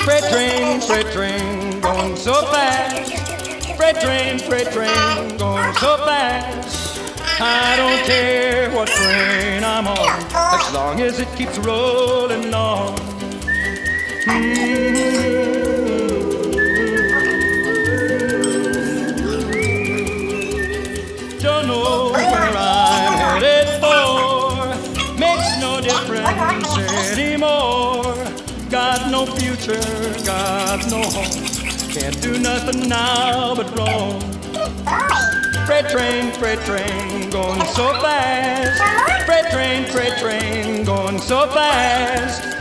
freight train, going so fast. Freight train, going so fast. I don't care what train I'm on, as long as it keeps rolling on. Don't know where I'm headed for, makes no difference anymore. Got no future, got no home, can't do nothing now but roam. Freight train, going so fast. Freight train, going so fast.